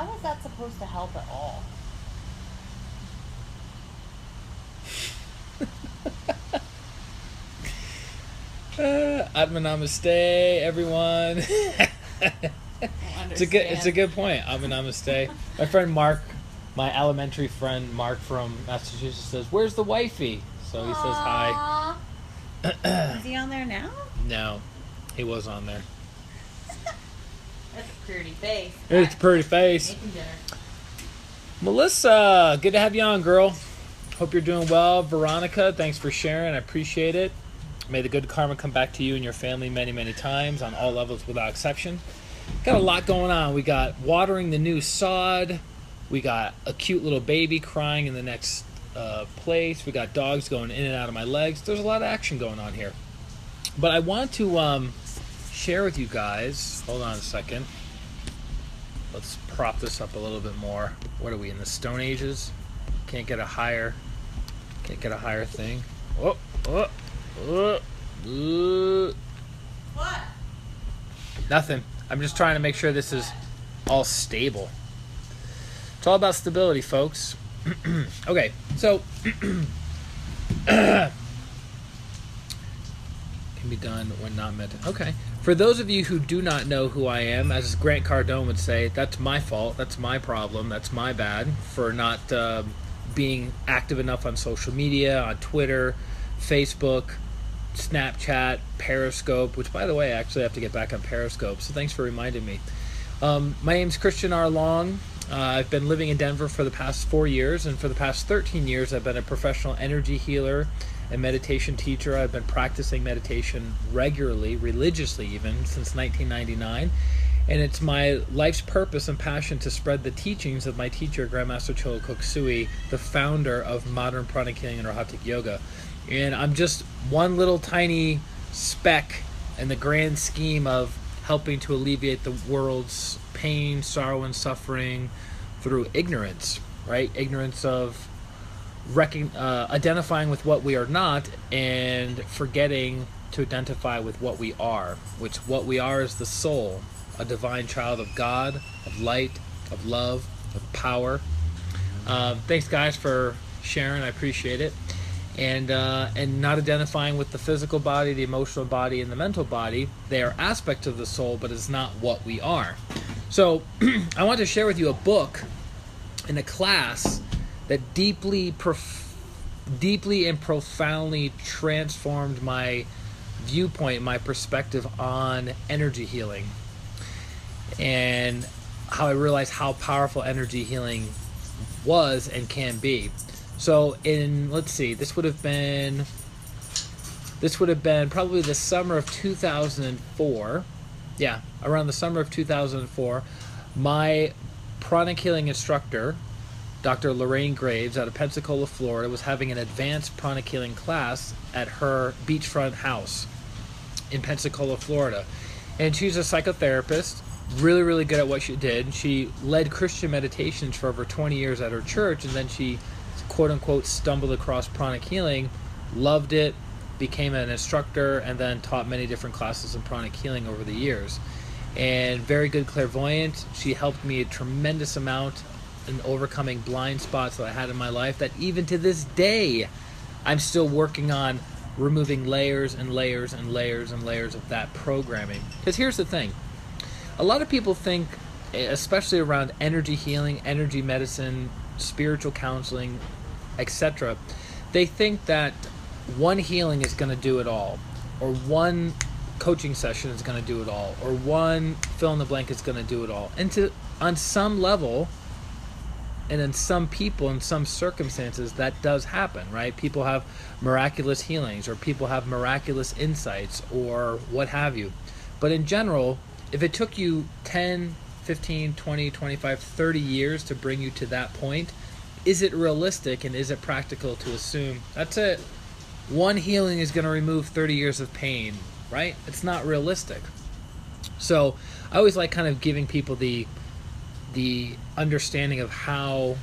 how is that supposed to help at all? Atma Namaste, everyone. It's a good point. Atma Namaste. My friend Mark, my elementary friend Mark from Massachusetts says, "Where's the wifey?" So he says hi. Is he on there now? No, he was on there. That's a pretty face. It's a pretty face. Making dinner. Melissa, good to have you on, girl. Hope you're doing well. Veronica, thanks for sharing. I appreciate it. May the good karma come back to you and your family many, many times on all levels without exception. Got a lot going on. We got watering the new sod. We got a cute little baby crying in the next place. We got dogs going in and out of my legs. There's a lot of action going on here. But I want to share with you guys. Hold on a second. Let's prop this up a little bit more. What are we, in the Stone Ages? Can't get a higher thing. Oh. What? Nothing. I'm just trying to make sure this is all stable. It's all about stability, folks. Okay, so can be done when not meant to. Okay. For those of you who do not know who I am, as Grant Cardone would say, that's my fault, that's my problem, that's my bad for not being active enough on social media, on Twitter, Facebook, Snapchat, Periscope, which, by the way, I actually have to get back on Periscope, so thanks for reminding me. My name's Christian R. Long. I've been living in Denver for the past 4 years, and for the past 13 years I've been a professional energy healer and meditation teacher. I've been practicing meditation regularly, religiously even, since 1999, and it's my life's purpose and passion to spread the teachings of my teacher, Grandmaster Chola Koksui, the founder of modern Pranic Healing and Rahatic Yoga. And I'm just one little tiny speck in the grand scheme of helping to alleviate the world's pain, sorrow, and suffering through ignorance, right? Ignorance of identifying with what we are not and forgetting to identify with what we are, which what we are is the soul, a divine child of God, of light, of love, of power. Thanks, guys, for sharing. I appreciate it. And not identifying with the physical body, the emotional body, and the mental body. They are aspects of the soul, but it's not what we are. So I want to share with you a book and a class that deeply and profoundly transformed my viewpoint, my perspective on energy healing, and how I realized how powerful energy healing was and can be. So let's see, this would have been probably the summer of 2004. Yeah, around the summer of 2004. My pranic healing instructor, Dr. Lorraine Graves, out of Pensacola, Florida, was having an advanced pranic healing class at her beachfront house in Pensacola, Florida. And she's a psychotherapist, really, really good at what she did. She led Christian meditations for over 20 years at her church, and then she quote-unquote stumbled across pranic healing, loved it, became an instructor, and then taught many different classes in pranic healing over the years. And very good clairvoyant. She helped me a tremendous amount in overcoming blind spots that I had in my life that even to this day I'm still working on removing layers and layers and layers and layers of that programming. Because here's the thing. A lot of people think, especially around energy healing, energy medicine, spiritual counseling, etc., they think that one healing is going to do it all, or one coaching session is going to do it all, or one fill in the blank is going to do it all. And on some level, and in some people, in some circumstances, that does happen, right? People have miraculous healings, or people have miraculous insights, or what have you. But in general, if it took you 10, 15, 20, 25, 30 years to bring you to that point, is it realistic and is it practical to assume that's it? One healing is going to remove 30 years of pain, right? It's not realistic. So I always like kind of giving people the understanding of how,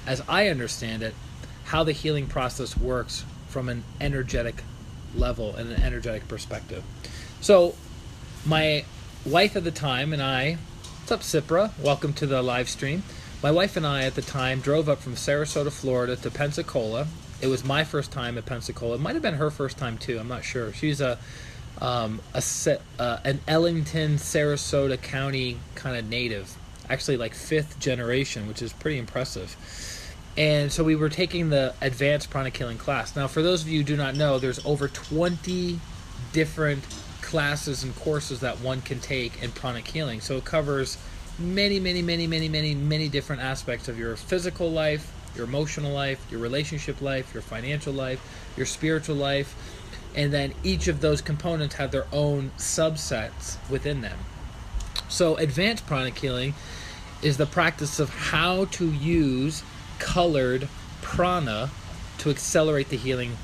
as I understand it, how the healing process works from an energetic level and an energetic perspective. So my wife at the time and I What's up, Cipra? Welcome to the live stream. My wife and I at the time drove up from Sarasota, Florida to Pensacola. It was my first time at Pensacola. It might have been her first time too. I'm not sure. She's an Ellington, Sarasota County kind of native. Actually, like 5th generation, which is pretty impressive. And so we were taking the advanced pranic healing class. Now, for those of you who do not know, there's over 20 different classes and courses that one can take in pranic healing. So it covers many different aspects of your physical life, your emotional life, your relationship life, your financial life, your spiritual life, and then each of those components have their own subsets within them. So advanced pranic healing is the practice of how to use colored prana to accelerate the healing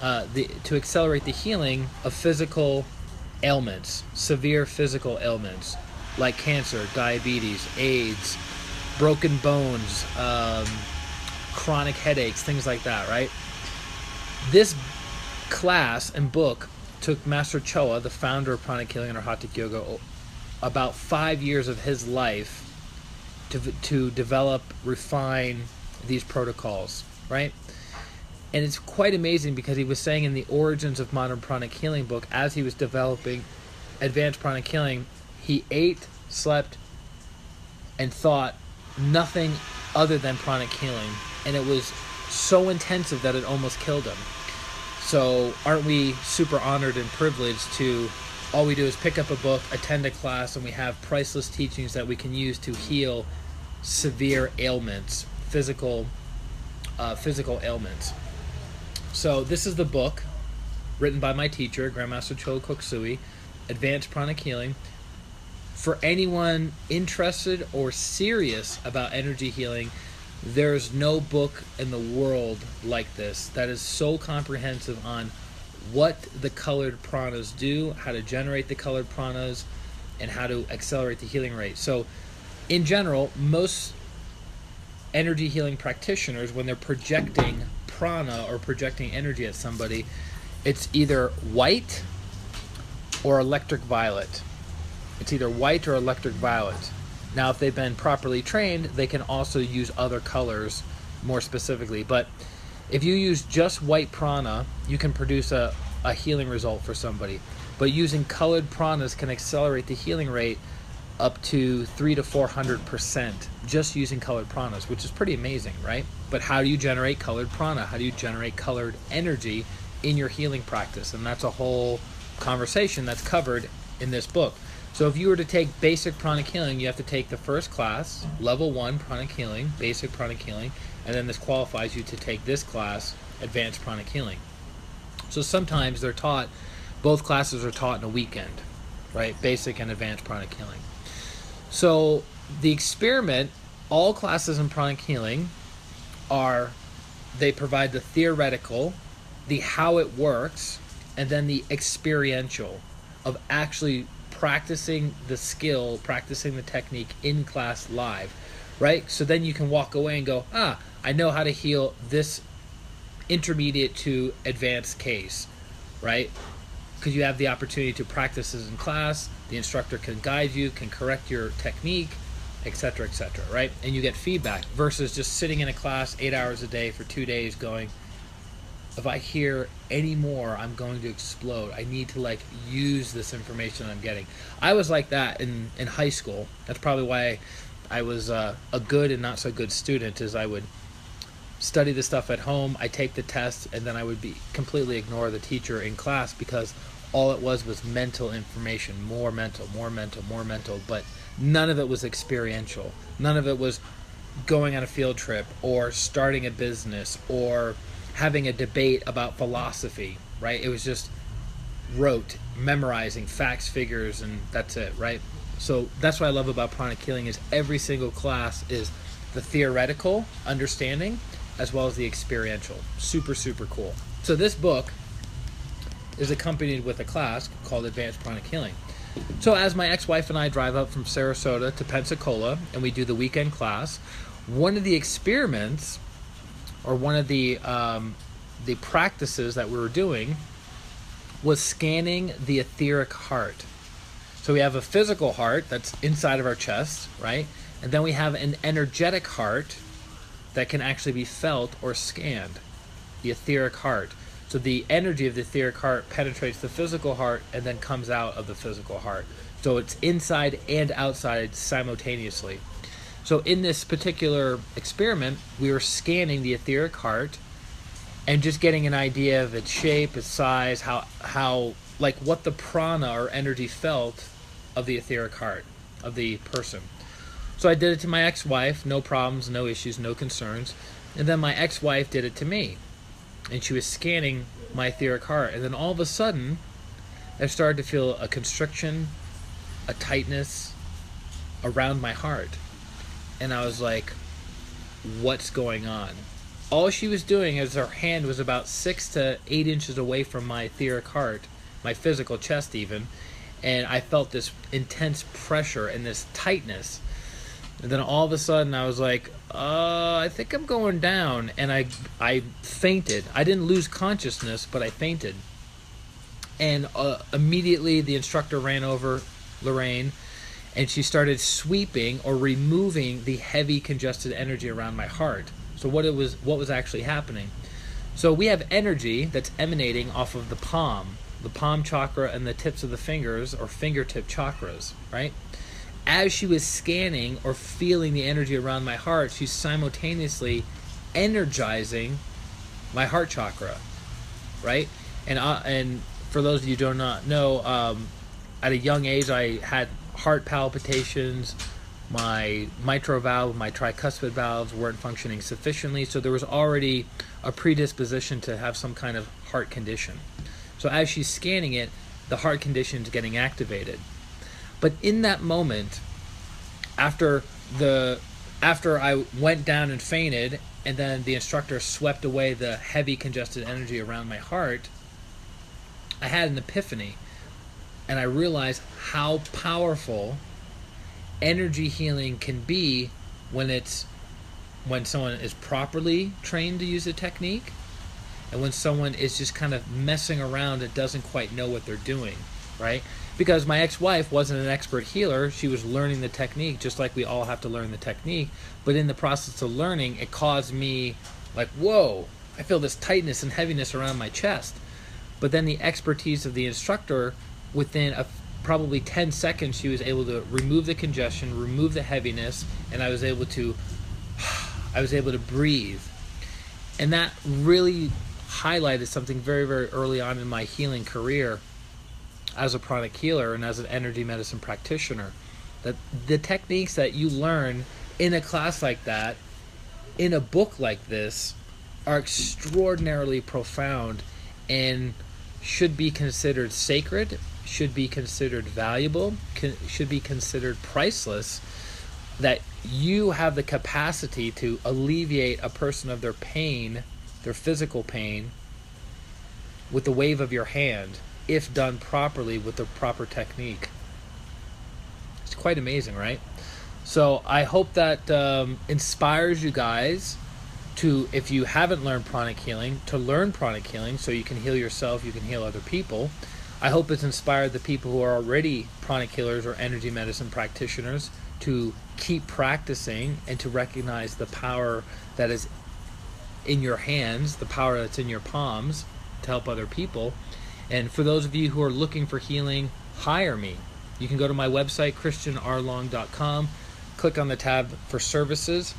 of physical ailments, severe physical ailments like cancer, diabetes, AIDS, broken bones, chronic headaches, things like that, right? This class and book took Master Choa, the founder of Pranic Healing and Hatha Yoga, about 5 years of his life to develop, refine these protocols, right? And it's quite amazing because he was saying in the Origins of Modern Pranic Healing book, as he was developing advanced pranic healing, he ate, slept, and thought nothing other than pranic healing. And it was so intensive that it almost killed him. So aren't we super honored and privileged to, all we do is pick up a book, attend a class, and we have priceless teachings that we can use to heal severe ailments, physical ailments. So this is the book written by my teacher, Grandmaster Choa Koksui, Advanced Pranic Healing. For anyone interested or serious about energy healing, there's no book in the world like this that is so comprehensive on what the colored pranas do, how to generate the colored pranas, and how to accelerate the healing rate. So in general, most energy healing practitioners, when they're projecting prana or projecting energy at somebody, it's either white or electric violet. It's either white or electric violet. Now, if they've been properly trained, they can also use other colors more specifically. But if you use just white prana, you can produce a healing result for somebody. But using colored pranas can accelerate the healing rate up to 300 to 400% just using colored pranas, which is pretty amazing, right? But how do you generate colored prana? How do you generate colored energy in your healing practice? And that's a whole conversation that's covered in this book. So if you were to take basic pranic healing, you have to take the first class, level 1 pranic healing, basic pranic healing, and then this qualifies you to take this class, advanced pranic healing. So sometimes they're taught, both classes are taught in a weekend, right? Basic and advanced pranic healing. So the experiment, all classes in pranic healing they provide the theoretical, the how it works, and then the experiential of actually practicing the skill, practicing the technique in class live, right? So then you can walk away and go, I know how to heal this intermediate to advanced case, right? Because you have the opportunity to practice this in class, the instructor can guide you, can correct your technique, etc., right? And you get feedback versus just sitting in a class 8 hours a day for 2 days going, if I hear any more, I'm going to explode. I need to use this information I'm getting. I was like that in high school. That's probably why I was a good and not so good student, is I would study the stuff at home, I take the test, and then I would completely ignore the teacher in class because all it was mental information, more mental, but none of it was experiential. None of it was going on a field trip or starting a business or having a debate about philosophy, right? It was just rote, memorizing facts, figures, and that's it, right? So that's what I love about pranic healing is every single class is the theoretical understanding as well as the experiential. Super, super cool. So this book is accompanied with a class called Advanced Pranic Healing. So as my ex-wife and I drive up from Sarasota to Pensacola and we do the weekend class, one of the experiments or one of the practices that we were doing was scanning the etheric heart. So we have a physical heart that's inside of our chest, right? And then we have an energetic heart that can actually be felt or scanned, the etheric heart. So the energy of the etheric heart penetrates the physical heart and then comes out of the physical heart. So it's inside and outside simultaneously. So in this particular experiment, we were scanning the etheric heart and just getting an idea of its shape, its size, how like what the prana or energy felt of the etheric heart of the person. So I did it to my ex-wife, no problems, no issues, no concerns. And then my ex-wife did it to me. And she was scanning my etheric heart. And then all of a sudden, I started to feel a constriction, a tightness around my heart. And I was like, what's going on? All she was doing is her hand was about 6 to 8 inches away from my etheric heart, my physical chest even. And I felt this intense pressure and this tightness. And then all of a sudden I was like, I think I'm going down. And I fainted. I didn't lose consciousness, but I fainted. And immediately the instructor ran over Lorraine, and she started sweeping or removing the heavy congested energy around my heart. So what was actually happening? So we have energy that's emanating off of the palm chakra and the tips of the fingers, or fingertip chakras, right? As she was scanning or feeling the energy around my heart, she's simultaneously energizing my heart chakra, right? And for those of you who do not know, at a young age, I had heart palpitations. My mitral valve, my tricuspid valves weren't functioning sufficiently, so there was already a predisposition to have some kind of heart condition. So as she's scanning it, the heart condition is getting activated. But in that moment, after I went down and fainted, and then the instructor swept away the heavy congested energy around my heart, I had an epiphany, and I realized how powerful energy healing can be when someone is properly trained to use a technique, and when someone is just kind of messing around and doesn't quite know what they're doing, right? Because my ex-wife wasn't an expert healer. She was learning the technique, just like we all have to learn the technique. But in the process of learning, it caused me like, whoa, I feel this tightness and heaviness around my chest. But then the expertise of the instructor, within probably 10 seconds, she was able to remove the congestion, remove the heaviness, and I was able to breathe. And that really highlighted something very, very early on in my healing career as a pranic healer and as an energy medicine practitioner, that the techniques that you learn in a class like that, in a book like this, are extraordinarily profound and should be considered sacred, should be considered valuable, should be considered priceless, that you have the capacity to alleviate a person of their pain, their physical pain, with the wave of your hand, if done properly with the proper technique. It's quite amazing, right? So I hope that inspires you guys to, if you haven't learned pranic healing, to learn pranic healing so you can heal yourself, you can heal other people. I hope it's inspired the people who are already pranic healers or energy medicine practitioners to keep practicing and to recognize the power that is in your hands, the power that's in your palms to help other people. And for those of you who are looking for healing, hire me. You can go to my website, christianrlong.com, click on the tab for services,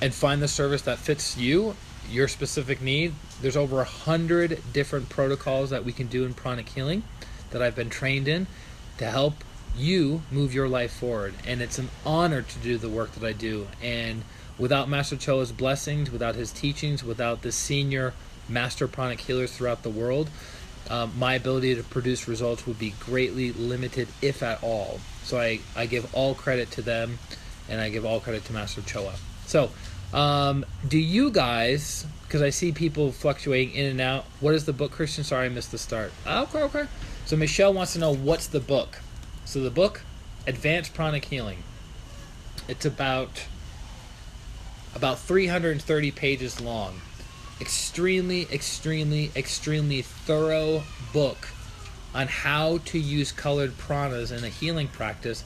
and find the service that fits you, your specific need. There's over 100 different protocols that we can do in pranic healing that I've been trained in to help you move your life forward. And it's an honor to do the work that I do. And without Master Choa's blessings, without his teachings, without the senior master pranic healers throughout the world, my ability to produce results would be greatly limited, if at all. So I give all credit to them, and I give all credit to Master Choa. So do you guys, because I see people fluctuating in and out, what is the book, Christian? Sorry, I missed the start. Okay. So Michelle wants to know, what's the book? So the book, Advanced Pranic Healing. It's about 330 pages long. Extremely thorough book on how to use colored pranas in a healing practice